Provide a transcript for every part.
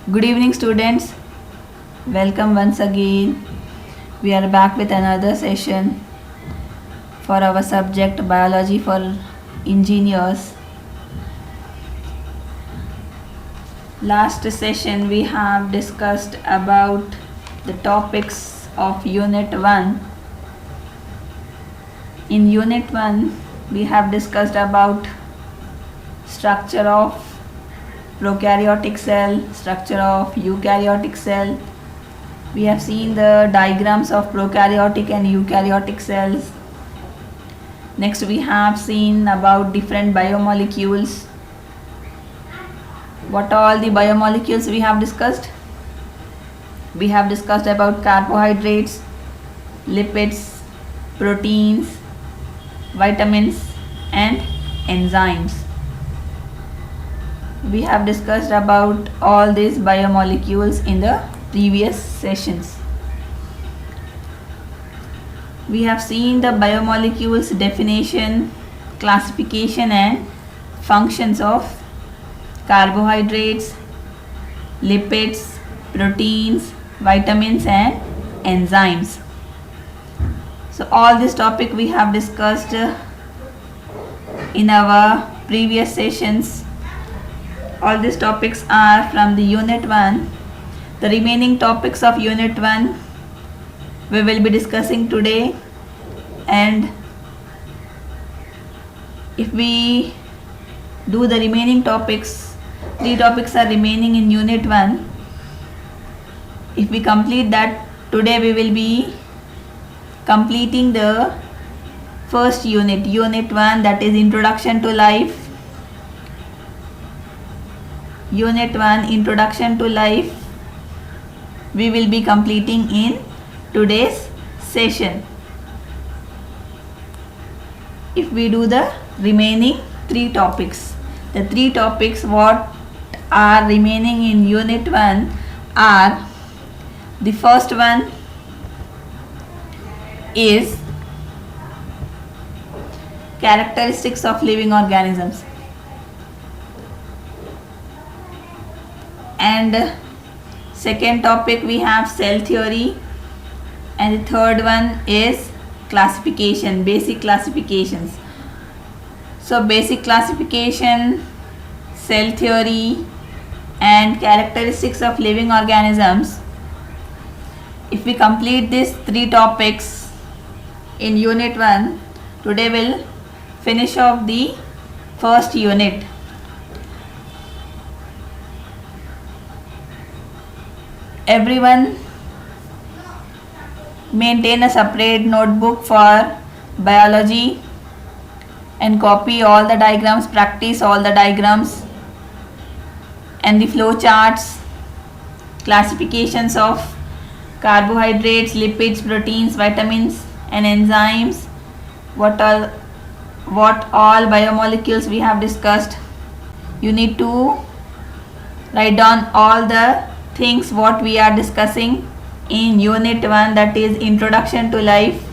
Good evening, students. Welcome once again. We are back with another session for our subject Biology for Engineers. Last session we have discussed about the topics of Unit 1. In Unit 1, we have discussed about structure of prokaryotic cell, structure of eukaryotic cell. We have seen the diagrams of prokaryotic and eukaryotic cells. Next we have seen about different biomolecules. What all the biomolecules we have discussed? We have discussed about carbohydrates, lipids, proteins, vitamins and enzymes. We have discussed about all these biomolecules in the previous sessions. We have seen the biomolecules definition, classification and functions of carbohydrates, lipids, proteins, vitamins and enzymes. So all this topic we have discussed in our previous sessions. All these topics are from the Unit 1. The remaining topics of Unit 1 we will be discussing today, and if we do the remaining topics, 3 topics are remaining in Unit 1. If we complete that today, we will be completing the first unit, Unit 1, that is Introduction to Life. Unit 1, Introduction to Life, we will be completing in today's session. If we do the remaining 3 topics, the 3 topics what are remaining in Unit 1 are: the first one is characteristics of living organisms, and second topic we have cell theory, and the third one is classification, basic classifications. So basic classification, cell theory and characteristics of living organisms, if we complete these 3 topics in Unit 1, today we'll finish off the first unit. Everyone maintain a separate notebook for biology and copy all the diagrams, practice all the diagrams and the flow charts, classifications of carbohydrates, lipids, proteins, vitamins and enzymes, what all biomolecules we have discussed. You need to write down all the things what we are discussing in Unit 1, that is Introduction to Life.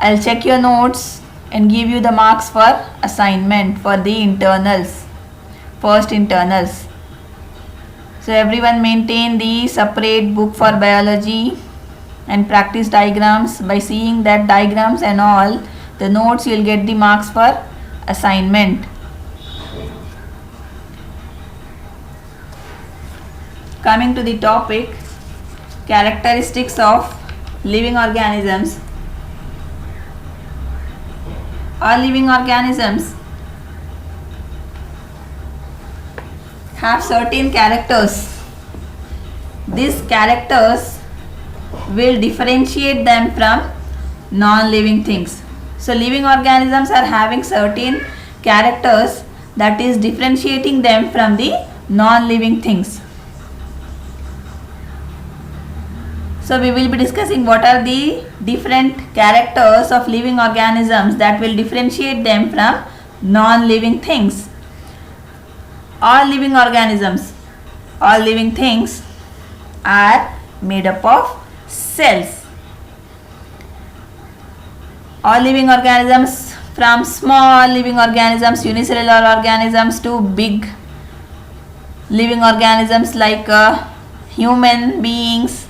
I'll check your notes and give you the marks for assignment for the internals, first internals. So everyone maintain the separate book for biology and practice diagrams. By seeing that diagrams and all the notes, you will get the marks for assignment. Coming to the topic, characteristics of living organisms. All living organisms have certain characters. These characters will differentiate them from non-living things. So living organisms are having certain characters that is differentiating them from the non-living things. So we will be discussing what are the different characters of living organisms that will differentiate them from non-living things. All living organisms, all living things are made up of cells. All living organisms, from small living organisms, unicellular organisms, to big living organisms like human beings,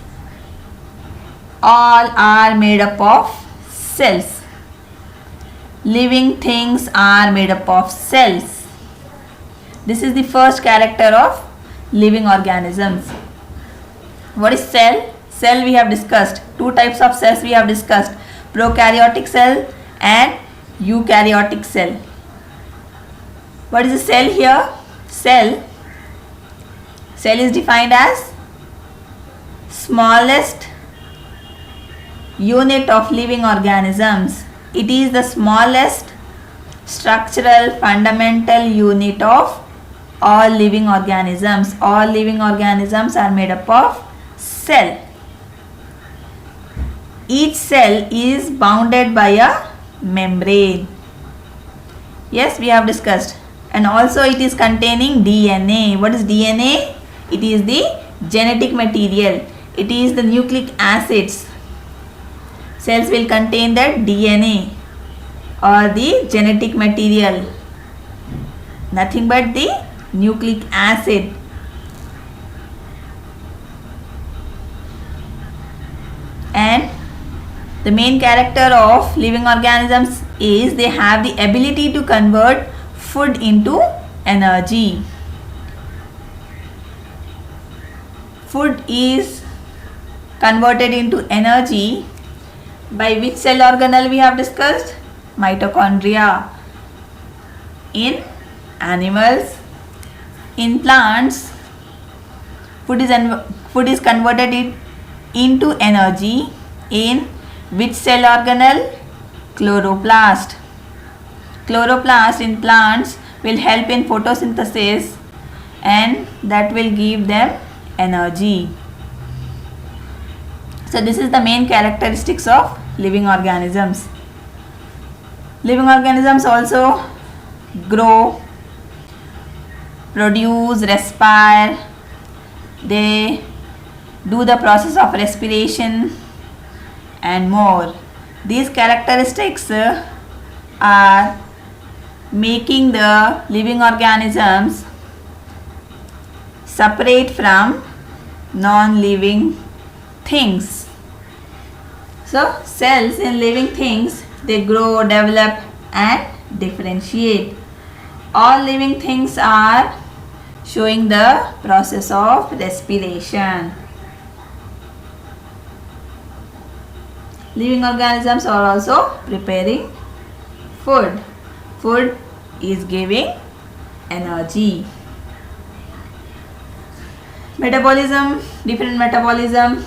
all are made up of cells. Living things are made up of cells. This is the first character of living organisms. What is cell? Cell we have discussed. Two types of cells we have discussed. Prokaryotic cell and eukaryotic cell. What is a cell here? Cell is defined as smallest unit of living organisms. It is the smallest structural fundamental unit of all living organisms. All living organisms are made up of cell. Each cell is bounded by a membrane. Yes, we have discussed. And also it is containing DNA. What is DNA? It is the genetic material. It is the nucleic acids. Cells will contain the DNA or the genetic material. Nothing but the nucleic acid. And the main character of living organisms is they have the ability to convert food into energy. Food is converted into energy by which cell organelle we have discussed? Mitochondria. In animals, in plants, food is converted into energy in which cell organelle? Chloroplast. Chloroplast in plants will help in photosynthesis and that will give them energy. So this is the main characteristics of living organisms. Living organisms also grow, produce, respire. They do the process of respiration and more. These characteristics are making the living organisms separate from non-living things. So cells in living things, they grow, develop and differentiate. All living things are showing the process of respiration. Living organisms are also preparing food. Food is giving energy. Metabolism, different metabolism.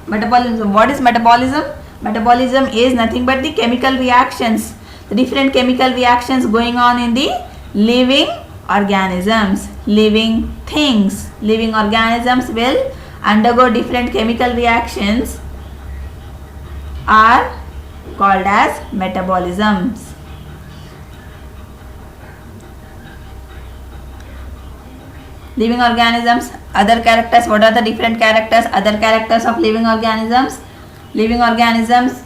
Metabolism, what is metabolism? Metabolism is nothing but the chemical reactions, the different chemical reactions going on in the living organisms, living things. Living organisms will undergo different chemical reactions are called as metabolisms. Living organisms, other characters. What are the different characters, other characters of living organisms? Living organisms,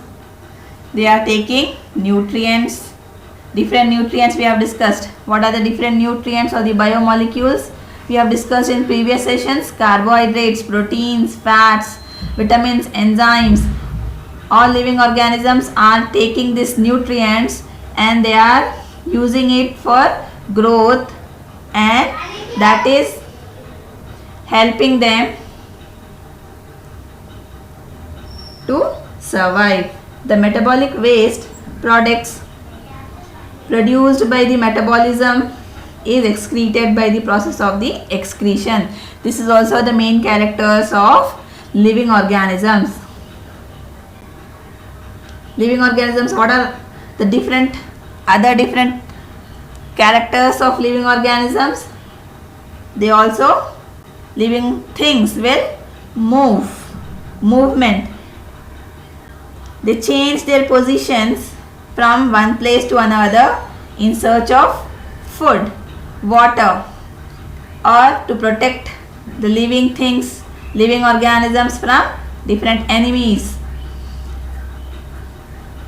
they are taking nutrients. Different nutrients we have discussed. What are the different nutrients or the biomolecules? We have discussed in previous sessions. Carbohydrates, proteins, fats, vitamins, enzymes. All living organisms are taking these nutrients and they are using it for growth, and that is helping them to survive. The metabolic waste products produced by the metabolism is excreted by the process of the excretion. This is also the main characters of living organisms. Living organisms, what are the different characters of living organisms? They also, living things will movement. They change their positions from one place to another in search of food, water, or to protect the living things, living organisms from different enemies.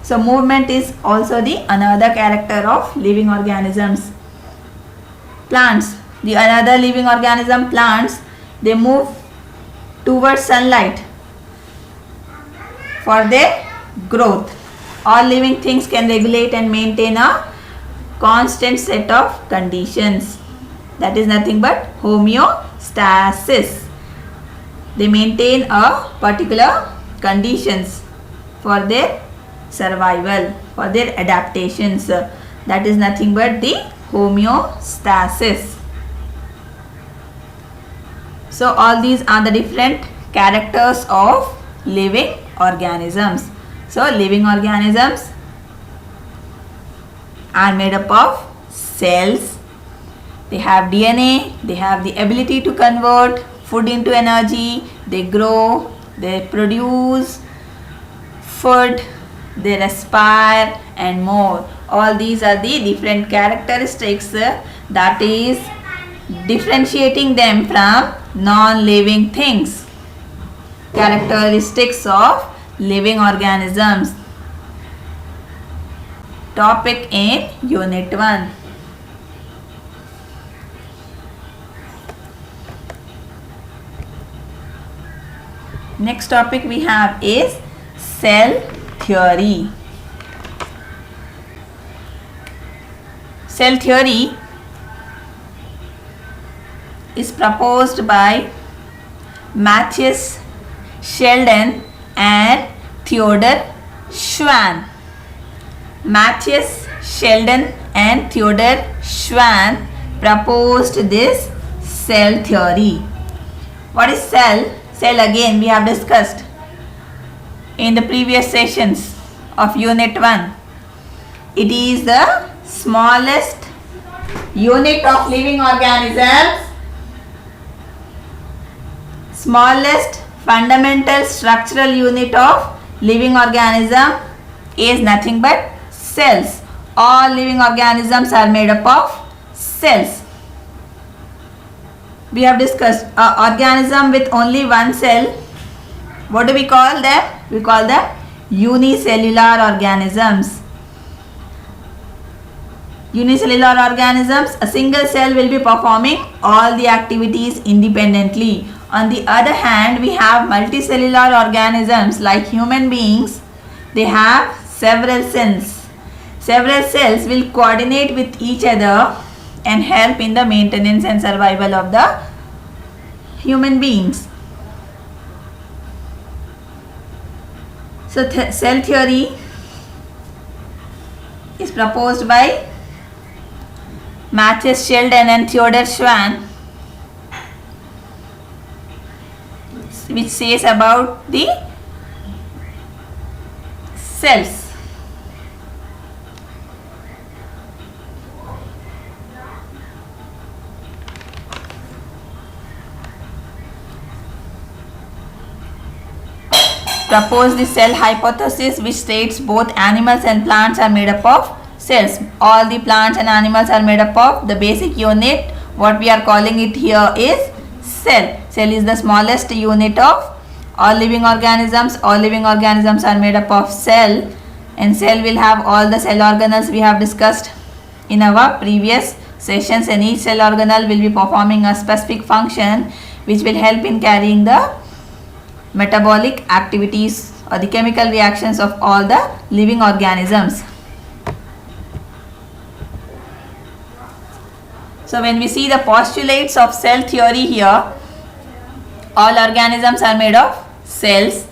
So movement is also the another character of living organisms. Plants. The another living organism, plants, they move towards sunlight for their growth. All living things can regulate and maintain a constant set of conditions. That is nothing but homeostasis. They maintain a particular conditions for their survival, for their adaptations. That is nothing but the homeostasis. So all these are the different characters of living organisms. So living organisms are made up of cells. They have DNA, they have the ability to convert food into energy, they grow, they produce food, they respire and more. All these are the different characteristics that is differentiating them from non-living things. Characteristics of living organisms. Topic in Unit 1. Next topic we have is cell theory. Cell theory is proposed by Matthias Sheldon and Theodor Schwann. Matthias Sheldon and Theodor Schwann proposed this cell theory. What is cell? Cell, again we have discussed in the previous sessions of Unit 1. It is the smallest unit of living organisms, smallest fundamental structural unit of living organism is nothing but cells. All living organisms are made up of cells. We have discussed an organism with only one cell. What do we call them? We call them unicellular organisms. Unicellular organisms, a single cell will be performing all the activities independently. On the other hand, we have multicellular organisms like human beings. They have several cells. Several cells will coordinate with each other and help in the maintenance and survival of the human beings. So cell theory is proposed by Matthias Sheldon and Theodor Schwann, which says about the cells. Propose the cell hypothesis, which states both animals and plants are made up of cells. All the plants and animals are made up of the basic unit. What we are calling it here is cell. Cell is the smallest unit of all living organisms. All living organisms are made up of cell, and cell will have all the cell organelles we have discussed in our previous sessions, and each cell organelle will be performing a specific function which will help in carrying the metabolic activities or the chemical reactions of all the living organisms. So when we see the postulates of cell theory here, all organisms are made of cells.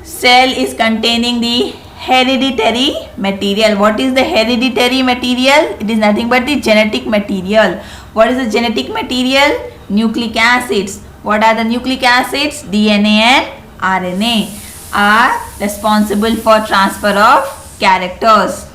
Cell is containing the hereditary material. What is the hereditary material? It is nothing but the genetic material. What is the genetic material? Nucleic acids. What are the nucleic acids? DNA and RNA are responsible for transfer of characters.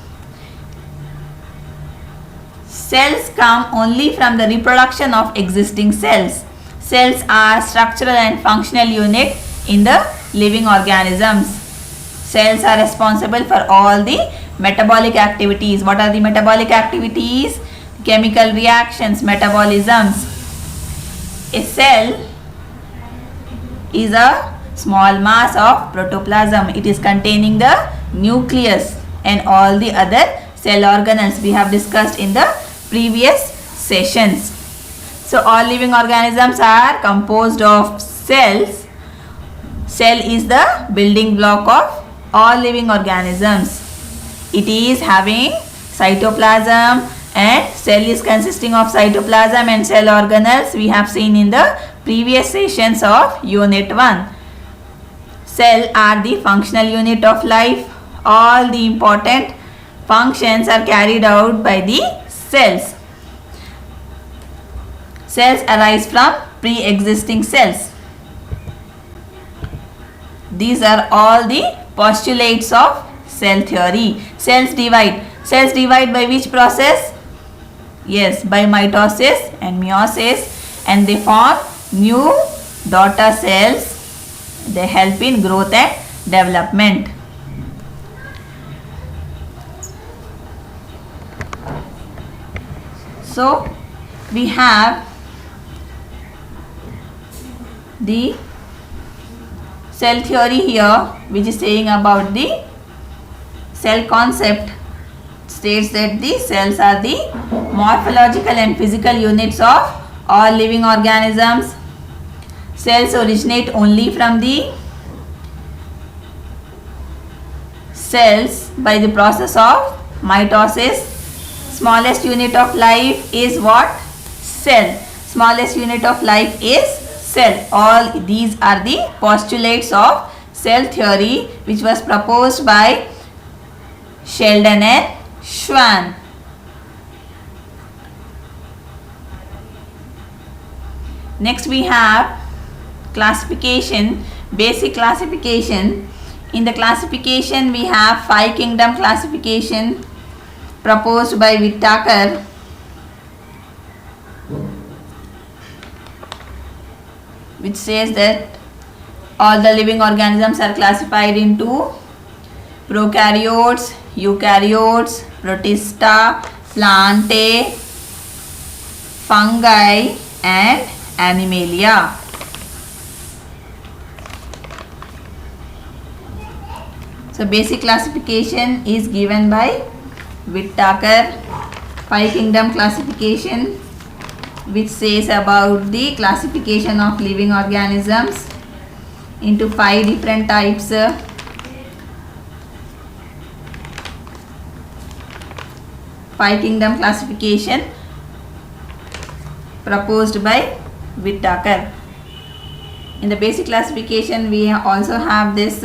Cells come only from the reproduction of existing cells. Cells are structural and functional unit in the living organisms. Cells are responsible for all the metabolic activities. What are the metabolic activities? Chemical reactions, metabolisms. A cell is a small mass of protoplasm. It is containing the nucleus and all the other cell organelles we have discussed in the previous sessions. So all living organisms are composed of cells. Cell is the building block of all living organisms. It is having cytoplasm, and cell is consisting of cytoplasm and cell organelles. We have seen in the previous sessions of Unit 1. Cell are the functional unit of life. All the important functions are carried out by the cells. Cells arise from pre-existing cells. These are all the postulates of cell theory. Cells divide. Cells divide by which process? Yes, by mitosis and meiosis, and they form new daughter cells. They help in growth and development. So we have the cell theory here, which is saying about the cell concept. States that the cells are the morphological and physical units of all living organisms. Cells originate only from the cells by the process of mitosis. Smallest unit of life is what? Cell. Smallest unit of life is cell. All these are the postulates of cell theory, which was proposed by Sheldon and Schwann. Next we have classification, basic classification. In the classification we have 5 kingdom classification proposed by Whittaker. Which says that all the living organisms are classified into prokaryotes, eukaryotes, protista, plantae, fungi and animalia. So basic classification is given by Whittaker. 5 kingdom classification, which says about the classification of living organisms into 5 different types. 5 kingdom classification proposed by Whittaker. In the basic classification we also have this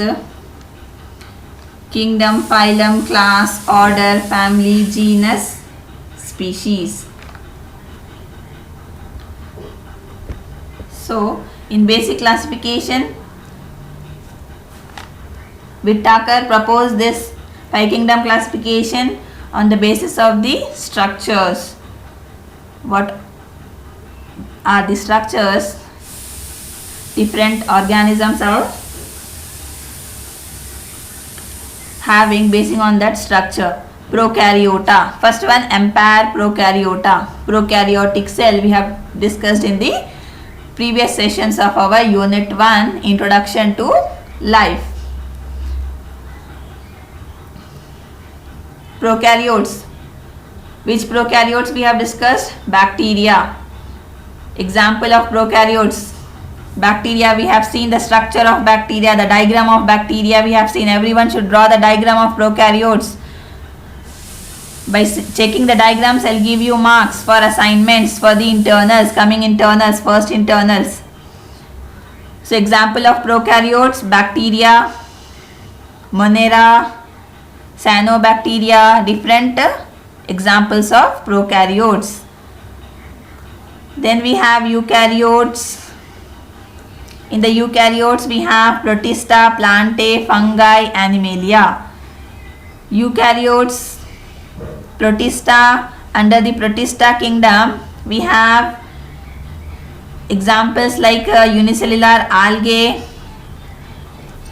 kingdom, phylum, class, order, family, genus, species. So in basic classification Whittaker proposed this 5 kingdom classification on the basis of the structures. What are the structures different organisms are having basing on that structure? Prokaryota. First one, empire prokaryota. Prokaryotic cell we have discussed in the previous sessions of our Unit 1, Introduction to Life. Prokaryotes. Which prokaryotes we have discussed? Bacteria. Example of prokaryotes. Bacteria, we have seen the structure of bacteria, the diagram of bacteria we have seen. Everyone should draw the diagram of prokaryotes. By checking the diagrams, I'll give you marks for assignments for the internals, coming internals, first internals. So example of prokaryotes, bacteria, Monera, cyanobacteria, different examples of prokaryotes. Then we have eukaryotes. In the eukaryotes we have protista, plantae, fungi, animalia. Eukaryotes, protista, under the protista kingdom we have examples like unicellular algae,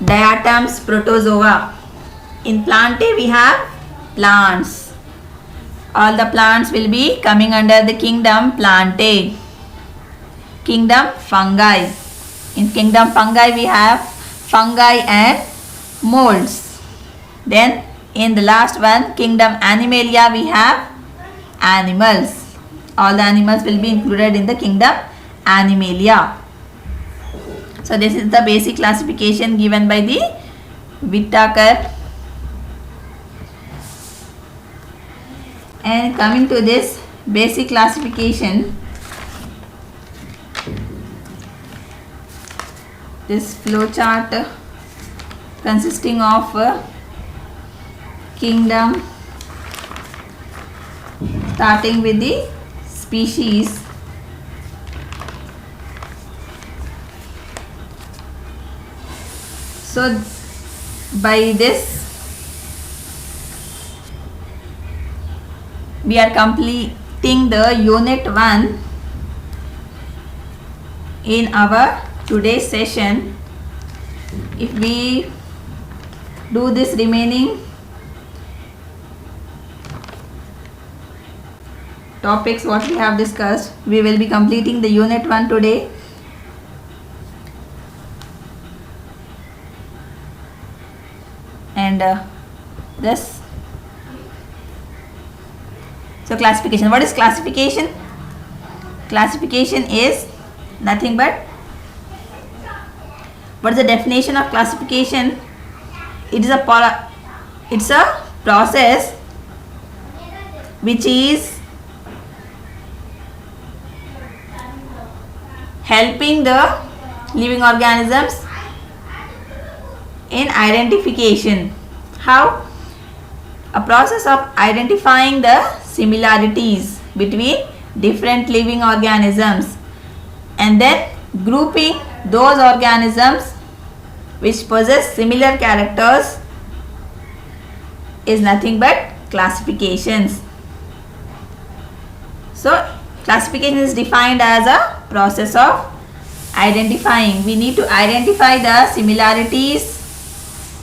diatoms, protozoa. In plantae we have plants. All the plants will be coming under the kingdom plantae. Kingdom fungi. In kingdom fungi we have fungi and molds. Then in the last one, kingdom animalia, we have animals. All the animals will be included in the kingdom Animalia. So this is the basic classification given by the Whittaker. And coming to this basic classification, this flowchart consisting of kingdom, starting with the species, so by this we are completing the unit 1 in our today's session. If we do this remaining topics what we have discussed, we will be completing the unit 1 today. And this, so classification. What is classification? Classification is nothing but, what is the definition of classification? It's a process which is helping the living organisms in identification. How? A process of identifying the similarities between different living organisms and then grouping those organisms which possess similar characters is nothing but classifications. So classification is defined as a process of identifying. We need to identify the similarities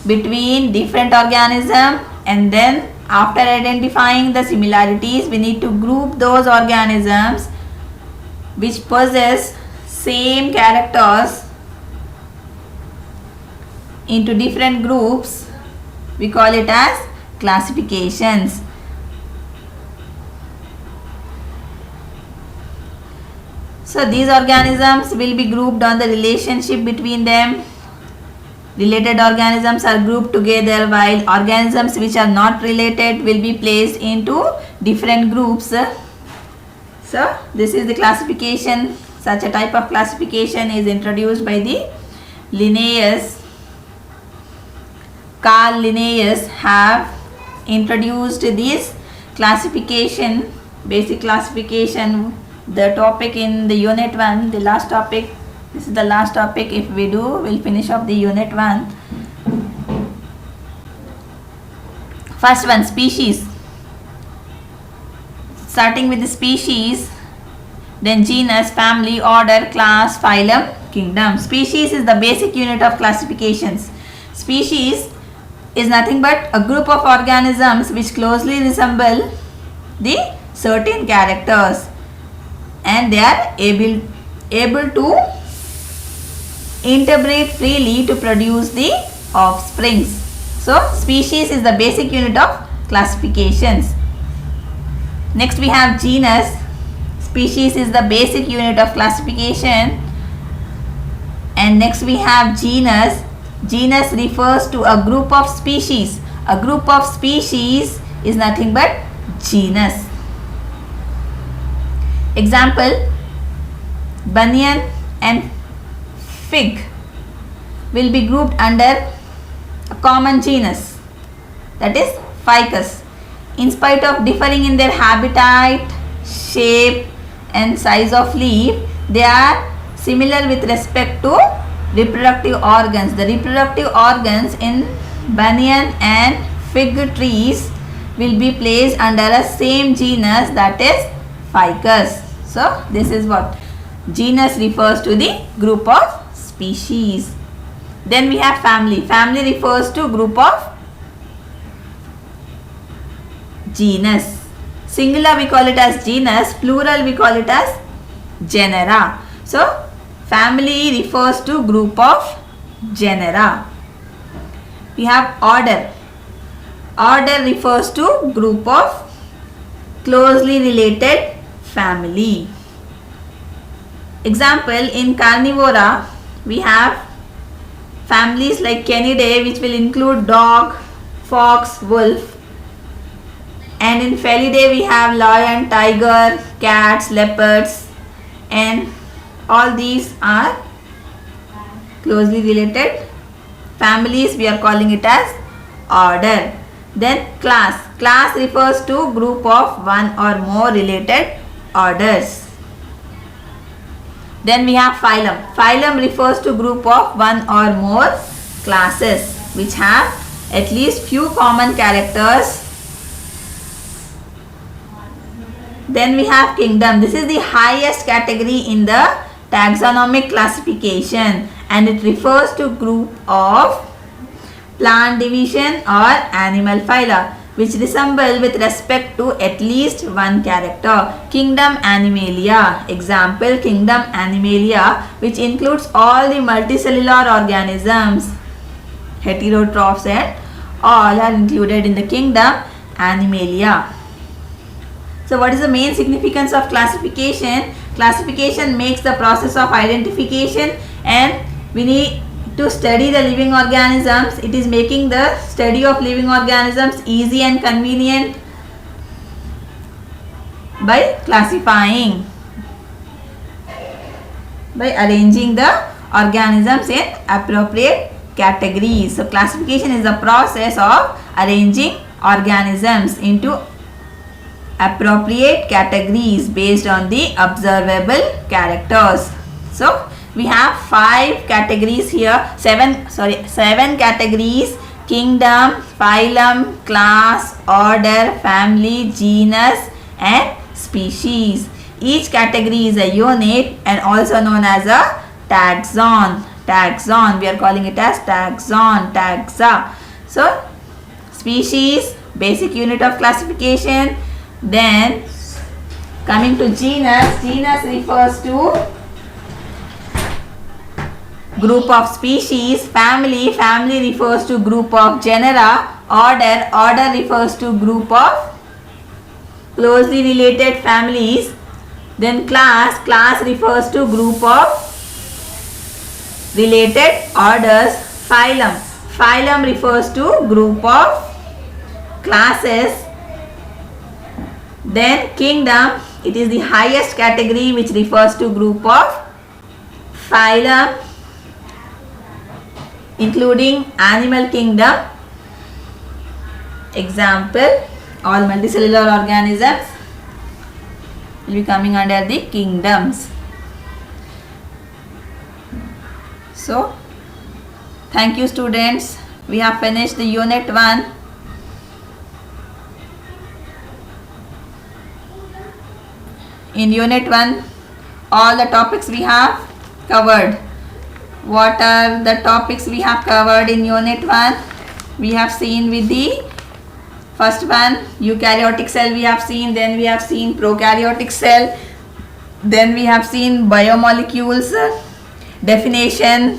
between different organisms, and then after identifying the similarities we need to group those organisms which possess same characters into different groups. We call it as classifications. So these organisms will be grouped on the relationship between them. Related organisms are grouped together, while organisms which are not related will be placed into different groups. So this is the classification. Such a type of classification is introduced by the Linnaeus. Carl Linnaeus have introduced this classification, basic classification, the topic in the unit 1, the last topic. This is the last topic. If we do, we'll finish off the unit 1. First one, species. Starting with the species, then genus, family, order, class, phylum, kingdom. Species is the basic unit of classifications. Species is nothing but a group of organisms which closely resemble the certain characters, and they are able to interbreed freely to produce the offsprings. So species is the basic unit of classifications. Next we have genus. Species is the basic unit of classification. And next we have genus. Genus refers to a group of species. A group of species is nothing but genus. Example, banyan and fig will be grouped under a common genus, that is Ficus. In spite of differing in their habitat, shape and size of leaf, they are similar with respect to reproductive organs. The reproductive organs in banyan and fig trees will be placed under a same genus, that is Ficus. So this is what genus refers to, the group of species. Then we have family. Family refers to group of genus. Singular we call it as genus, plural we call it as genera. So family refers to group of genera. We have order. Order refers to group of closely related family. Example, in carnivora we have families like Canidae, which will include dog, fox, wolf, and in Felidae we have lion, tiger, cats, leopards, and all these are closely related families. We are calling it as order. Then class. Class refers to group of one or more related orders. Then we have phylum. Phylum refers to group of one or more classes which have at least few common characters. Then we have kingdom. This is the highest category in the taxonomic classification, and it refers to group of plant division or animal phyla which resemble with respect to at least one character. Kingdom Animalia. Example, Kingdom Animalia, which includes all the multicellular organisms, heterotrophs, and all are included in the Kingdom Animalia. So what is the main significance of classification? Classification makes the process of identification, and we need to study the living organisms. It is making the study of living organisms easy and convenient by classifying, by arranging the organisms in appropriate categories. So classification is the process of arranging organisms into appropriate categories based on the observable characters. So we have 5 categories here, 7 categories: kingdom, phylum, class, order, family, genus, and species. Each category is a unit and also known as a taxon. Taxon, we are calling it as taxon, taxa. So species, basic unit of classification. Then coming to genus, genus refers to group of species. Family, family refers to group of genera. Order, order refers to group of closely related families. Then class, class refers to group of related orders. Phylum, phylum refers to group of classes. Then kingdom, it is the highest category which refers to group of phylum including animal kingdom. Example, all multicellular organisms will be coming under the kingdoms. So thank you students, we have finished the unit 1. In unit 1 all the topics we have covered. What are the topics we have covered in unit 1? We have seen with the first one, eukaryotic cell we have seen, then we have seen prokaryotic cell, then we have seen biomolecules, definition,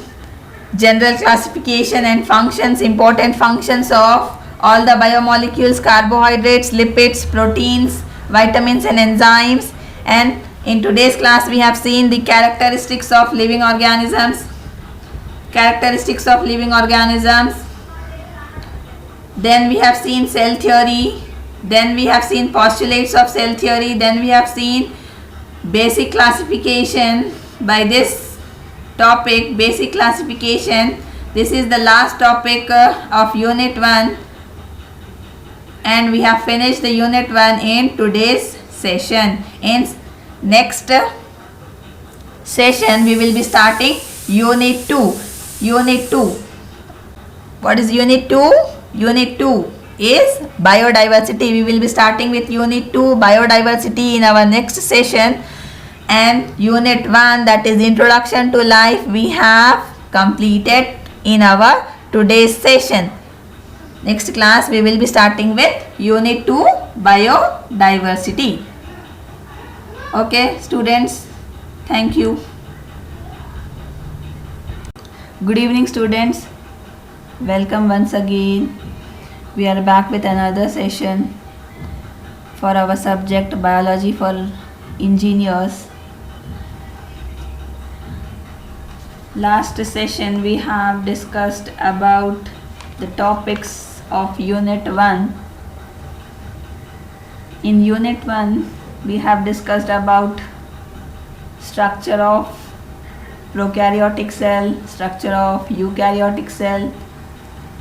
general classification and functions, important functions of all the biomolecules, carbohydrates, lipids, proteins, vitamins and enzymes. And in today's class we have seen the characteristics of living organisms. Characteristics of living organisms. Then we have seen cell theory. Then we have seen postulates of cell theory. Then we have seen basic classification by this topic, basic classification. This is the last topic of unit 1. And we have finished the unit 1 in today's session. In next session we will be starting unit 2. Unit 2. What is unit 2? Unit 2 is biodiversity. We will be starting with unit 2 biodiversity in our next session. And unit 1, that is introduction to life, we have completed in our today's session. Next class we will be starting with unit 2 biodiversity. Okay students, thank you. Good evening students, welcome once again. We are back with another session for our subject biology for engineers. Last session we have discussed about the topics of Unit 1. In Unit 1 we have discussed about structure of prokaryotic cell, structure of eukaryotic cell.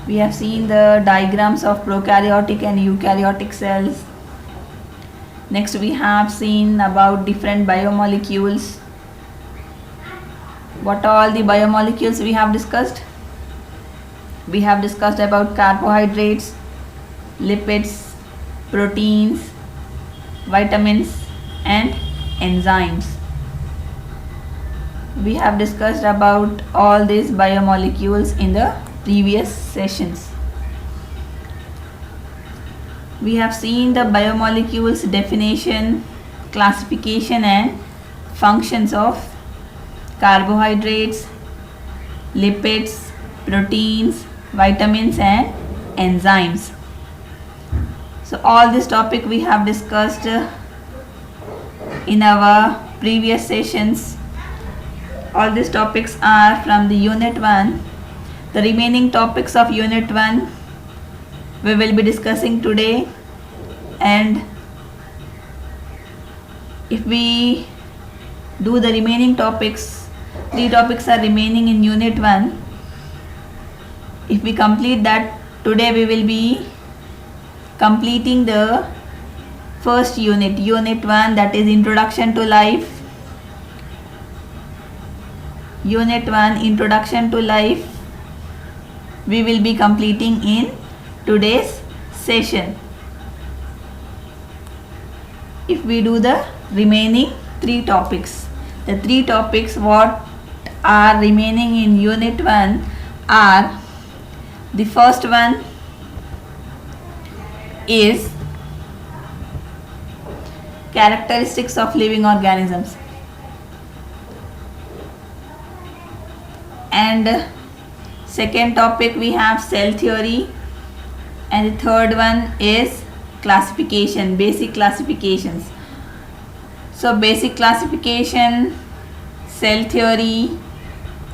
We have seen the diagrams of prokaryotic and eukaryotic cells. Next we have seen about different biomolecules. What all the biomolecules we have discussed? We have discussed about carbohydrates, lipids, proteins, vitamins and enzymes. We have discussed about all these biomolecules in the previous sessions. We have seen the biomolecules definition, classification and functions of carbohydrates, lipids, proteins, vitamins and enzymes. So all this topic we have discussed in our previous sessions. All these topics are from the Unit 1. The remaining topics of Unit 1 we will be discussing today, and if we do the remaining topics, 3 topics are remaining in Unit 1. If we complete that, today we will be completing the first unit, Unit 1, that is Introduction to Life. Unit 1, Introduction to Life, we will be completing in today's session. If we do the remaining 3 topics, the 3 topics what are remaining in Unit 1 are: the first one is characteristics of living organisms, and second topic we have cell theory, and the third one is classification, basic classifications. So basic classification, cell theory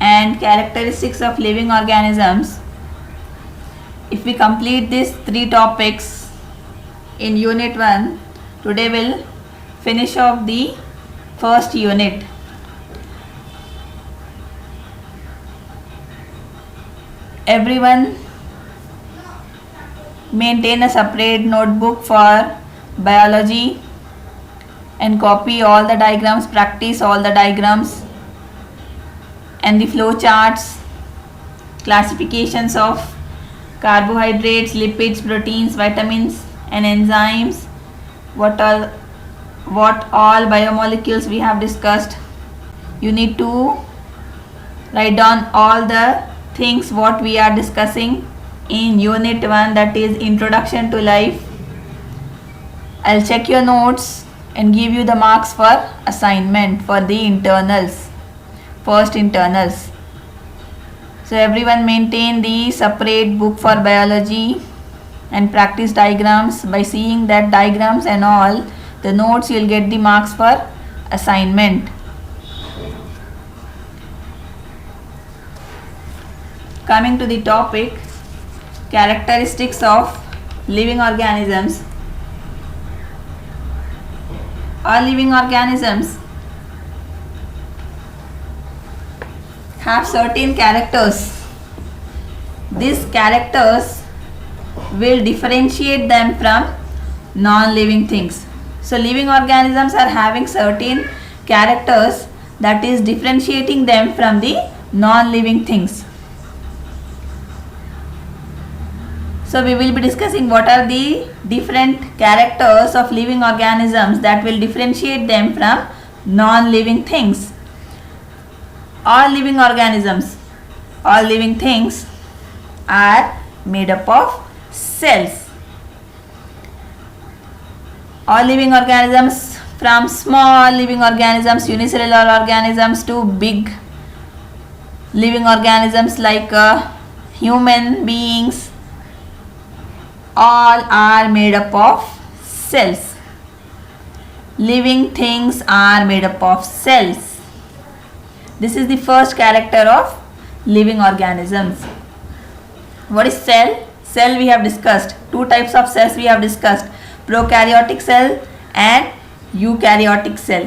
and characteristics of living organisms, if we complete these 3 topics in Unit 1, today we'll finish off the first unit. Everyone maintain a separate notebook for biology and copy all the diagrams, practice all the diagrams and the flow charts, classifications of carbohydrates, lipids, proteins, vitamins and enzymes, what all biomolecules we have discussed. You need to write down all the things what we are discussing in Unit 1, that is Introduction to Life. I'll check your notes and give you the marks for assignment for the internals, first internals. So everyone maintain the separate book for biology and practice diagrams. By seeing that diagrams and all the notes, you will get the marks for assignment. Coming to the topic, characteristics of living organisms. All living organisms have certain characters. These characters will differentiate them from non-living things. So living organisms are having certain characters that is differentiating them from the non-living things. So we will be discussing what are the different characters of living organisms that will differentiate them from non-living things. All living organisms, all living things are made up of cells. All living organisms, from small living organisms, unicellular organisms, to big living organisms like human beings, all are made up of cells. living things are made up of cells. This is the first character of living organisms. What is cell? Cell we have discussed. Two types of cells we have discussed. Prokaryotic cell and eukaryotic cell.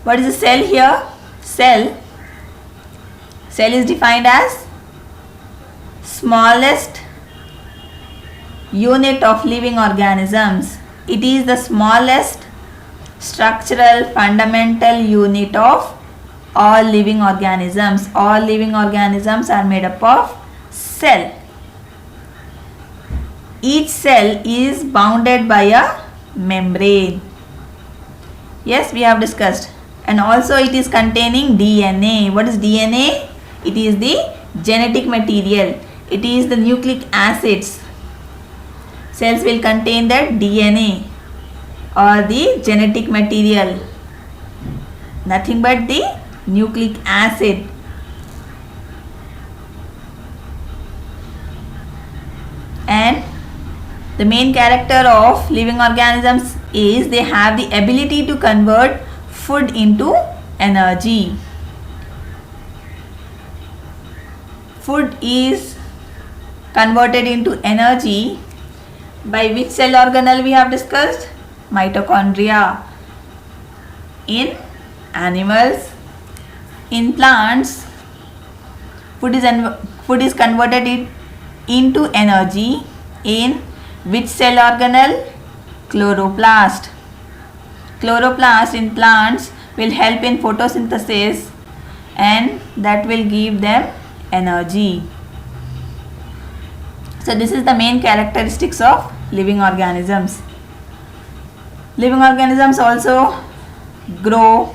What is a cell here? Cell is defined as smallest unit of living organisms. It is the smallest structural fundamental unit of all living organisms. All living organisms are made up of cell. Each cell is bounded by a membrane. Yes, we have discussed. And also it is containing DNA. What is DNA? It is the genetic material. It is the nucleic acids. Cells will contain the DNA or the genetic material. Nothing but the nucleic acid. And the main character of living organisms is they have the ability to convert food into energy. Food is converted into energy by which cell organelle we have discussed? Mitochondria. In animals, in plants, food is converted into energy in which cell organelle? Chloroplast. Chloroplast in plants will help in photosynthesis and that will give them energy. So this is the main characteristics of living organisms. Living organisms also grow,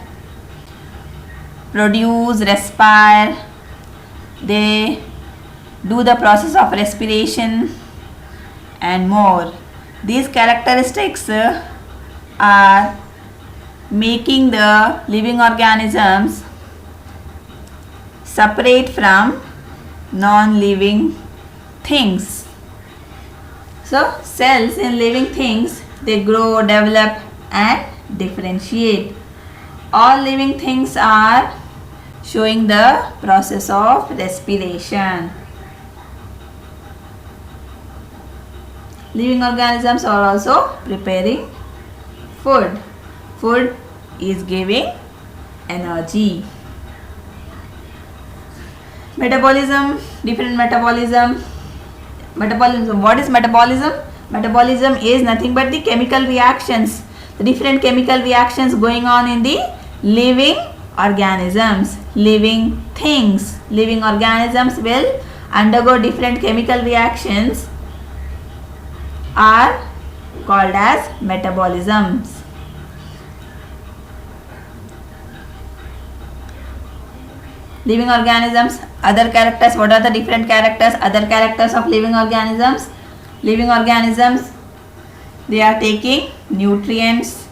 produce, respire. They do the process of respiration and more. These characteristics are making the living organisms separate from non-living things. So cells in living things, they grow, develop and differentiate. All living things are showing the process of respiration. Living organisms are also preparing food. Food is giving energy. Metabolism, different metabolism. Metabolism, what is metabolism? Metabolism is nothing but the chemical reactions, the different chemical reactions going on in the living organisms, living things. Living organisms will undergo different chemical reactions are called as metabolisms. Living organisms, other characters. What are the different characters, other characters of living organisms? Living organisms, they are taking nutrients.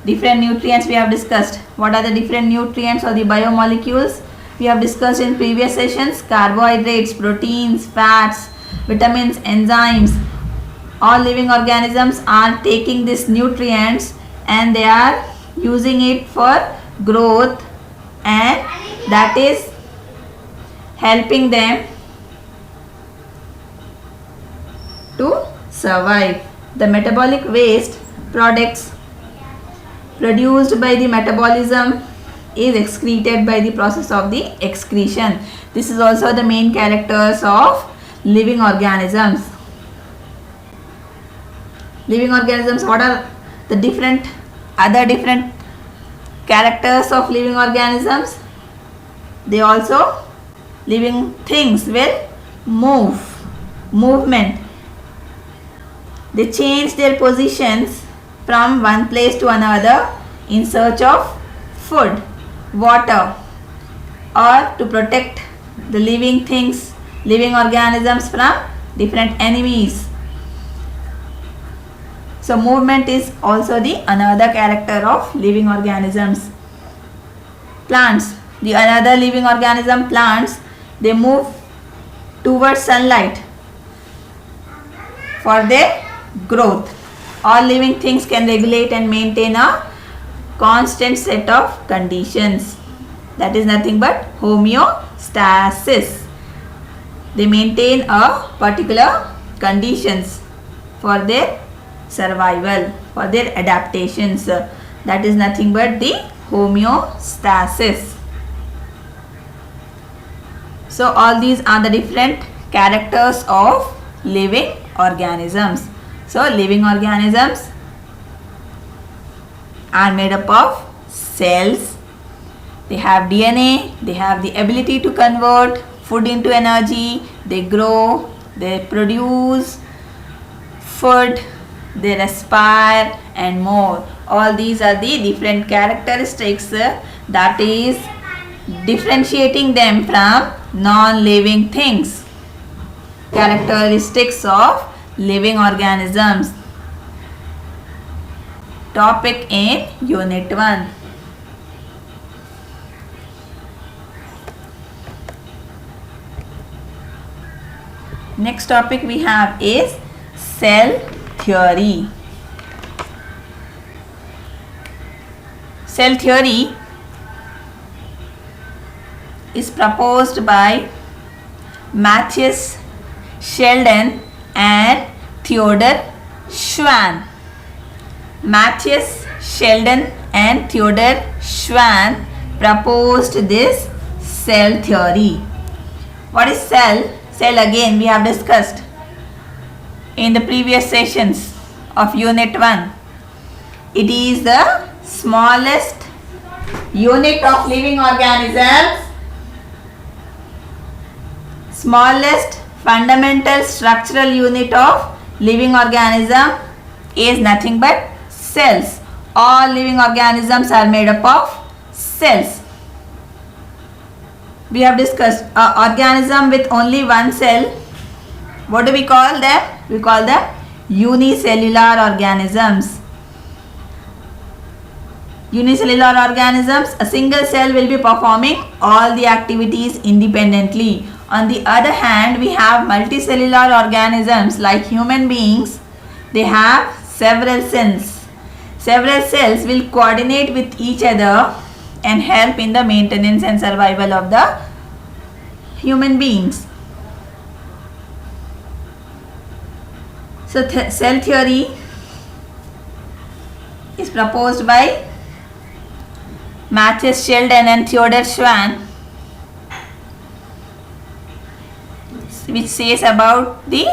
Different nutrients we have discussed. What are the different nutrients or the biomolecules? We have discussed in previous sessions. Carbohydrates, proteins, fats, vitamins, enzymes. All living organisms are taking these nutrients and they are using it for growth, and that is helping them to survive. The metabolic waste products produced by the metabolism is excreted by the process of the excretion. This is also the main characters of living organisms. Living organisms, what are the different characters of living organisms? They also, living things will movement. They change their positions from one place to another in search of food, water, or to protect the living things, living organisms from different enemies. So movement is also the another character of living organisms. Plants, the another living organism, plants, they move towards sunlight for their growth. All living things can regulate and maintain a constant set of conditions. That is nothing but homeostasis. They maintain a particular conditions for their survival, for their adaptations. That is nothing but the homeostasis. So all these are the different characters of living organisms. So living organisms are made up of cells. They have DNA, they have the ability to convert food into energy, they grow, they produce food, they respire and more. All these are the different characteristics that is differentiating them from non-living things. Characteristics of living organisms. Topic in Unit 1. Next topic we have is cell theory. Cell theory is proposed by Matthias Sheldon and Theodor Schwann. Matthias Sheldon and Theodor Schwann proposed this cell theory. What is cell? Cell again we have discussed in the previous sessions of Unit 1. It is the smallest unit of living organisms, smallest fundamental structural unit of living organism is nothing but cells. All living organisms are made up of cells. We have discussed an organism with only one cell. What do we call them? We call them unicellular organisms. Unicellular organisms, a single cell will be performing all the activities independently. On the other hand, we have multicellular organisms like human beings. They have several cells. Several cells will coordinate with each other and help in the maintenance and survival of the human beings. So cell theory is proposed by Matthias Sheldon and Theodor Schwann, which says about the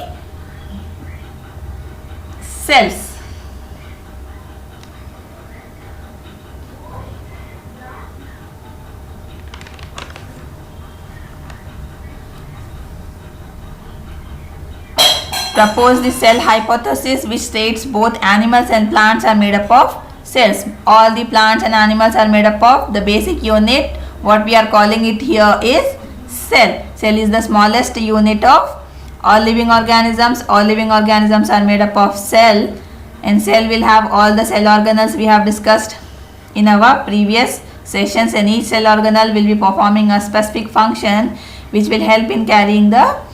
cells. Propose the cell hypothesis, which states both animals and plants are made up of cells. All the plants and animals are made up of the basic unit. What we are calling it here is cell. Cell is the smallest unit of all living organisms. All living organisms are made up of cell, and cell will have all the cell organelles we have discussed in our previous sessions, and each cell organelle will be performing a specific function which will help in carrying the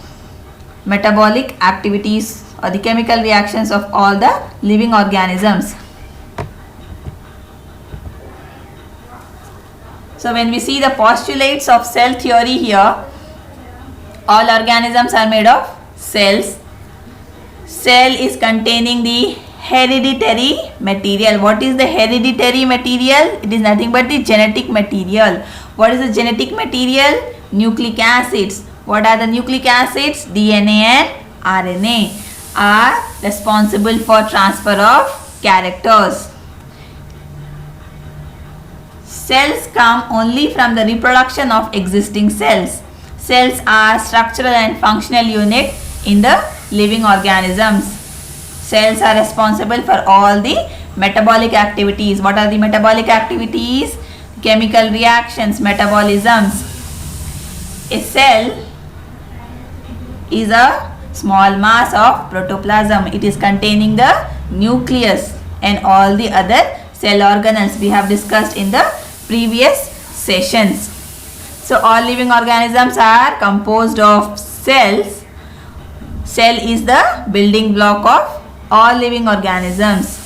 metabolic activities or the chemical reactions of all the living organisms. So when we see the postulates of cell theory here, all organisms are made of cells. Cell is containing the hereditary material. What is the hereditary material? It is nothing but the genetic material. What is the genetic material? Nucleic acids. What are the nucleic acids? DNA and RNA are responsible for transfer of characters. Cells come only from the reproduction of existing cells. Cells are structural and functional unit in the living organisms. Cells are responsible for all the metabolic activities. What are the metabolic activities? Chemical reactions, metabolisms. A cell is a small mass of protoplasm. It is containing the nucleus and all the other cell organelles we have discussed in the previous sessions. So all living organisms are composed of cells. Cell is the building block of all living organisms.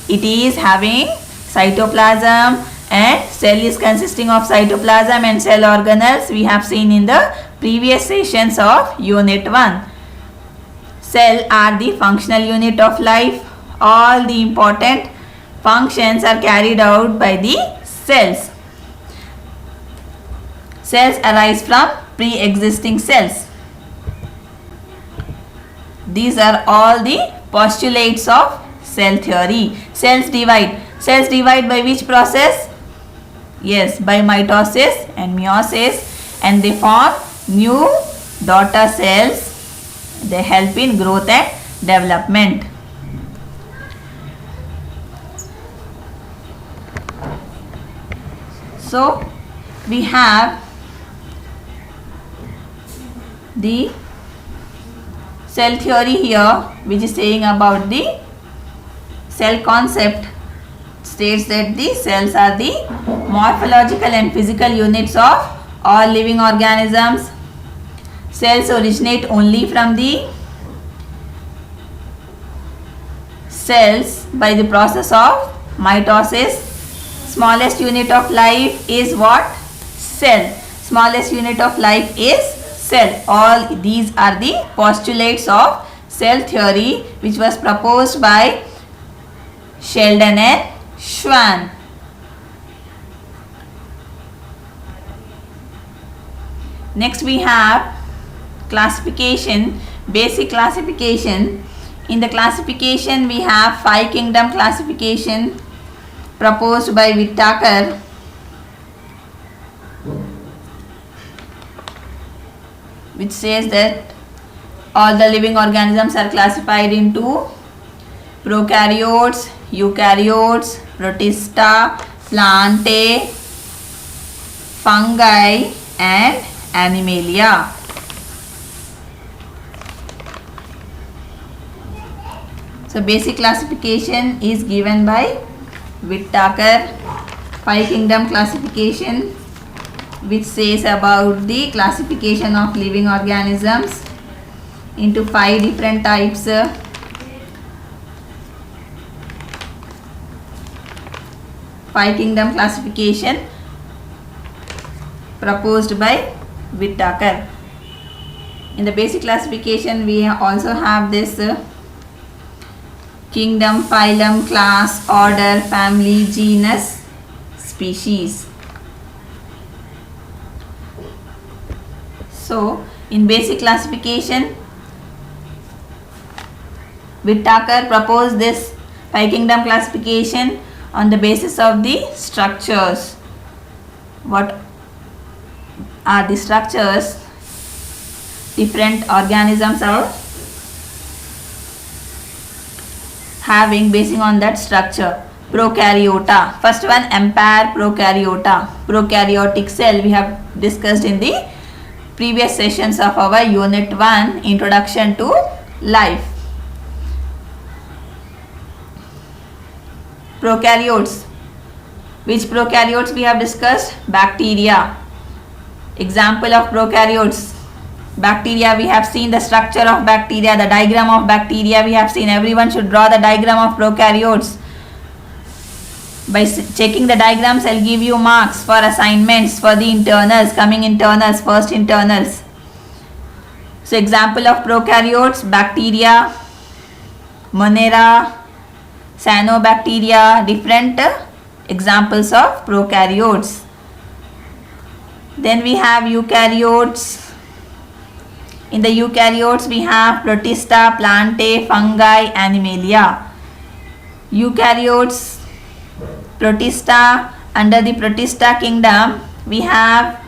It is having cytoplasm, and cell is consisting of cytoplasm and cell organelles. We have seen in the previous sessions of Unit 1. Cell are the functional unit of life. All the important functions are carried out by the cells. Cells arise from pre-existing cells. These are all the postulates of cell theory. Cells divide. Cells divide by which process? Yes, by mitosis and meiosis, and they form new daughter cells. They help in growth and development. So, we have the cell theory here, which is saying about the cell concept. States that the cells are the morphological and physical units of all living organisms. Cells originate only from the cells by the process of mitosis. Smallest unit of life is what? Cell. Smallest unit of life is cell. All these are the postulates of cell theory, which was proposed by Sheldon and Schwann. Next we have classification, basic classification. In the classification we have 5 kingdom classification proposed by Whittaker. Which says that all the living organisms are classified into prokaryotes, eukaryotes, protista, plantae, fungi and animalia. So basic classification is given by Whittaker. 5 kingdom classification, which says about the classification of living organisms into 5 different types. 5 kingdom classification proposed by Whittaker. In the basic classification we also have this kingdom, phylum, class, order, family, genus, species. So in basic classification Whittaker proposed this 5 kingdom classification on the basis of the structures. What are the structures different organisms are having, basing on that structure? Prokaryota. First one, empire prokaryota. Prokaryotic cell we have discussed in the previous sessions of our Unit 1, Introduction to Life. Prokaryotes. Which prokaryotes we have discussed? Bacteria. Example of prokaryotes. Bacteria, we have seen the structure of bacteria, the diagram of bacteria we have seen. Everyone should draw the diagram of prokaryotes. By checking the diagrams, I'll give you marks for assignments for the internals, coming internals, first internals. So example of prokaryotes: bacteria, Monera, cyanobacteria, different examples of prokaryotes. Then we have eukaryotes. In the eukaryotes we have protista, plantae, fungi, animalia. Eukaryotes, protista, under the protista kingdom we have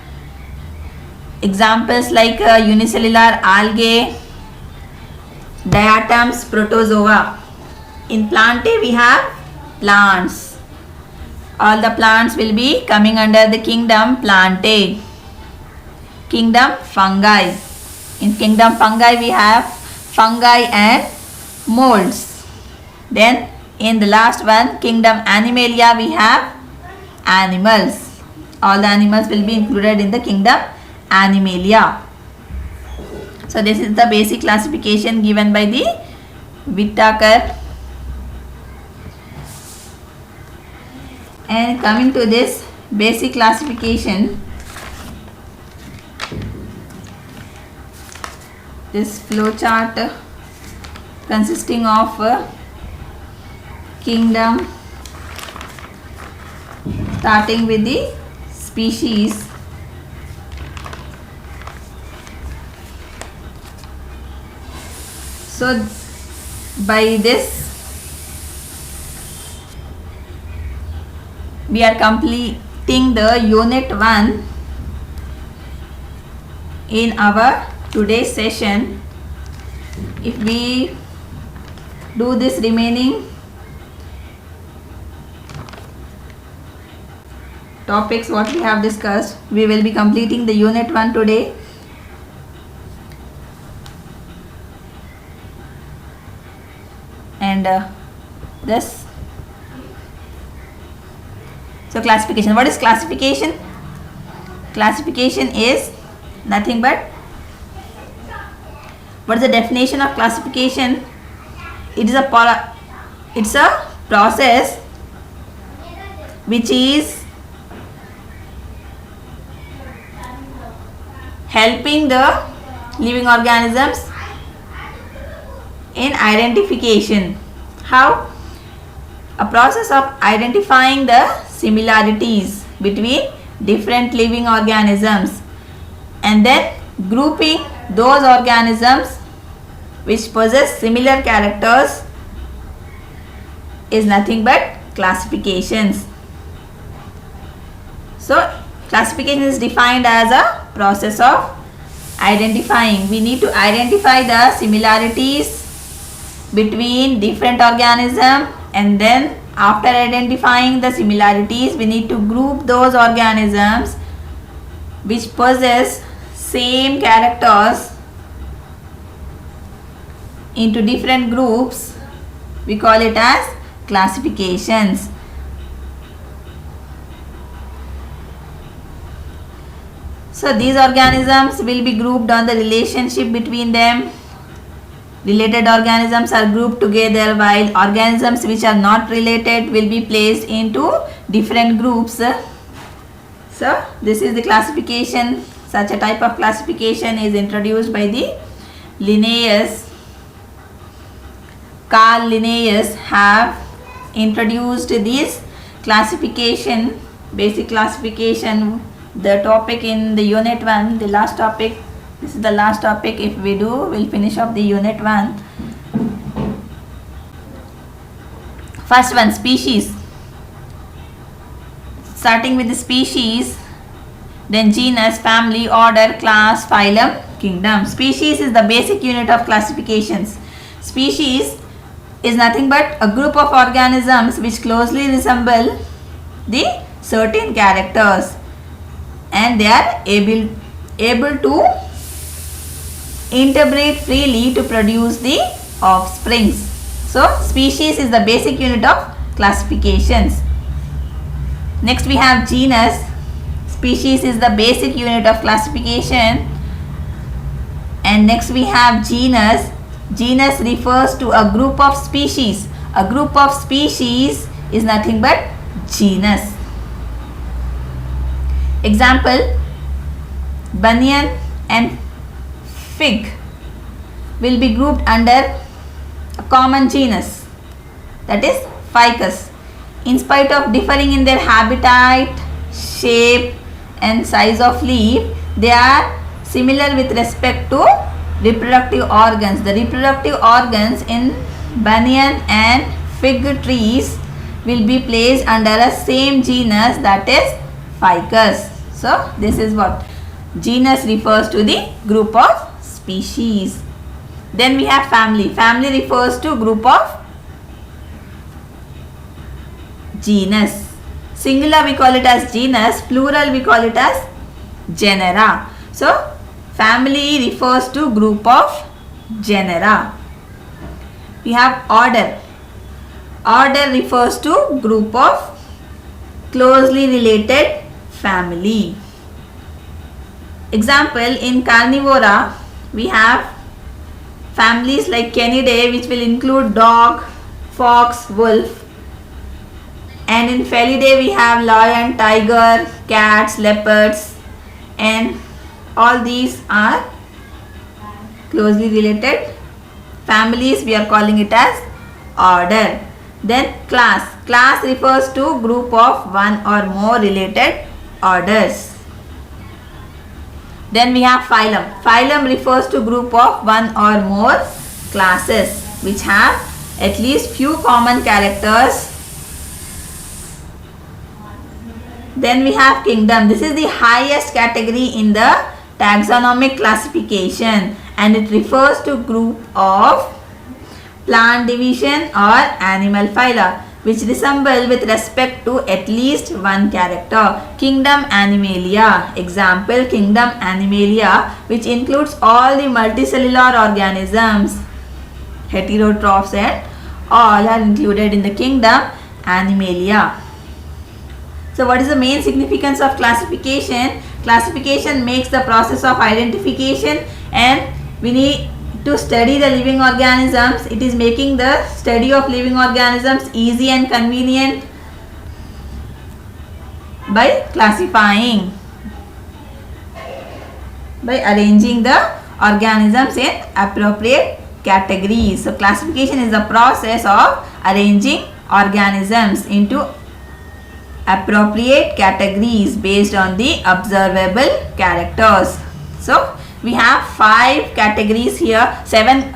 examples like unicellular algae, diatoms, protozoa. In plantae we have plants. All the plants will be coming under the kingdom plantae. Kingdom fungi. In kingdom fungi we have fungi and molds. Then in the last one, kingdom animalia, we have animals. All the animals will be included in the kingdom animalia. So this is the basic classification given by the Whittaker. And coming to this basic classification, this flowchart consisting of kingdom, starting with the species, so by this we are completing the unit 1 in our today's session. If we do this remaining topics what we have discussed, we will be completing the unit 1 today. And this, so classification. What is classification? Classification is nothing but, what is the definition of classification? It is a process which is helping the living organisms in identification. How? A process of identifying the similarities between different living organisms and then grouping those organisms which possess similar characters is nothing but classifications. So classification is defined as a process of identifying. We need to identify the similarities between different organisms, and then after identifying the similarities we need to group those organisms which possess same characters into different groups. We call it as classifications. So these organisms will be grouped on the relationship between them. Related organisms are grouped together, while organisms which are not related will be placed into different groups. So this is the classification. Such a type of classification is introduced by the Linnaeus. Carl Linnaeus have introduced this classification, basic classification, the topic in the unit 1, the last topic. This is the last topic. If we do, we'll finish up the unit 1. First one, species. Starting with the species, then genus, family, order, class, phylum, kingdom. Species is the basic unit of classifications. Species is nothing but a group of organisms which closely resemble the certain characters, and they are able to interbreed freely to produce the offsprings. So species is the basic unit of classifications. Next we have genus. Species is the basic unit of classification. And next we have genus. Genus refers to a group of species. A group of species is nothing but genus. Example, banyan and fig will be grouped under a common genus, that is Ficus. In spite of differing in their habitat, shape and size of leaf, they are similar with respect to reproductive organs. The reproductive organs in banyan and fig trees will be placed under a same genus, that is Ficus. So this is what genus refers to, the group of species. Then we have family. Family refers to group of genus. Singular we call it as genus, plural we call it as genera. So family refers to group of genera. We have order. Order refers to group of closely related family. Example, in carnivora we have families like Canidae, which will include dog, fox, wolf. And in Felidae we have lion, tiger, cats, leopards, and all these are closely related families. We are calling it as order. Then class. Class refers to group of one or more related orders. Then we have phylum. Phylum refers to group of one or more classes which have at least few common characters. Then we have kingdom. This is the highest category in the taxonomic classification, and it refers to group of plant division or animal phyla which resemble with respect to at least one character. Kingdom Animalia. Example, Kingdom Animalia, which includes all the multicellular organisms, heterotrophs, and all are included in the Kingdom Animalia. So what is the main significance of classification? Classification makes the process of identification, and we need to study the living organisms. It is making the study of living organisms easy and convenient by classifying, by arranging the organisms in appropriate categories. So classification is the process of arranging organisms into appropriate categories based on the observable characters. So we have 5 categories here, 7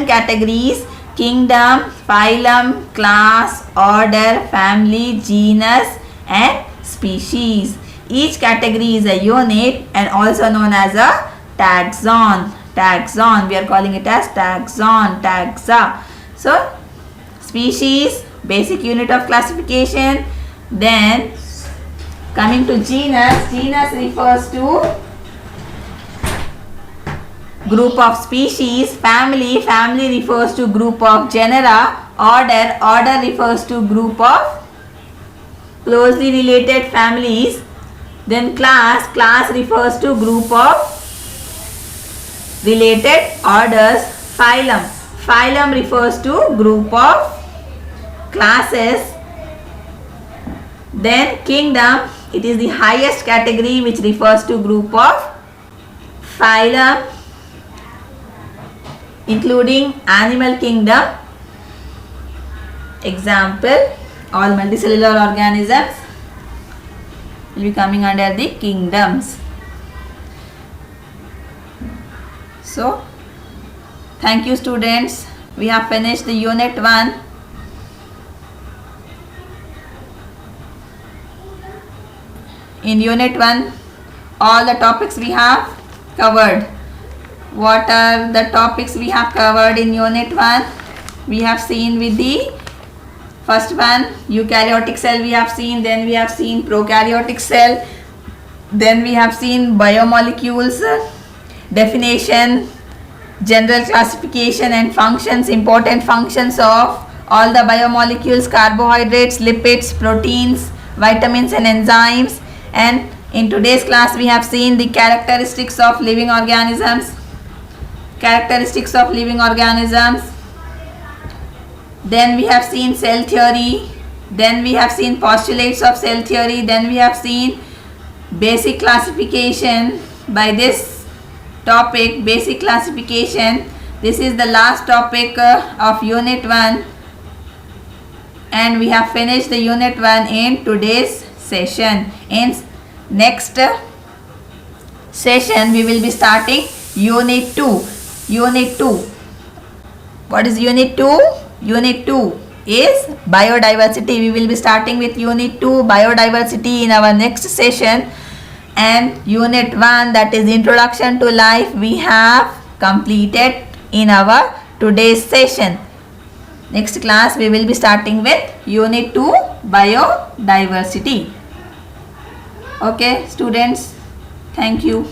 categories: kingdom, phylum, class, order, family, genus, and species. Each category is a unit and also known as a taxon. Taxon, we are calling it as taxon, taxa. So species, basic unit of classification. Then coming to genus, genus refers to group of species. Family, family refers to group of genera. Order, order refers to group of closely related families. Then class, class refers to group of related orders. Phylum, phylum refers to group of classes. Then kingdom, it is the highest category which refers to group of phylum including animal kingdom. Example, all multicellular organisms will be coming under the kingdoms. So thank you students, we have finished the unit 1. In unit 1 all the topics we have covered. What are the topics we have covered in unit 1? We have seen with the first one, eukaryotic cell we have seen, then we have seen prokaryotic cell, then we have seen biomolecules, definition, general classification and functions, important functions of all the biomolecules, carbohydrates, lipids, proteins, vitamins and enzymes. And in today's class we have seen the characteristics of living organisms. Characteristics of living organisms. Then we have seen cell theory. Then we have seen postulates of cell theory. Then we have seen basic classification by this topic, basic classification. This is the last topic of unit 1. And we have finished the unit 1 in today's session. In next session we will be starting unit 2. Unit 2. What is unit 2? Unit 2 is biodiversity. We will be starting with unit 2 biodiversity in our next session. And unit 1, that is introduction to life, we have completed in our today's session. Next class we will be starting with unit 2 biodiversity. Okay students, thank you.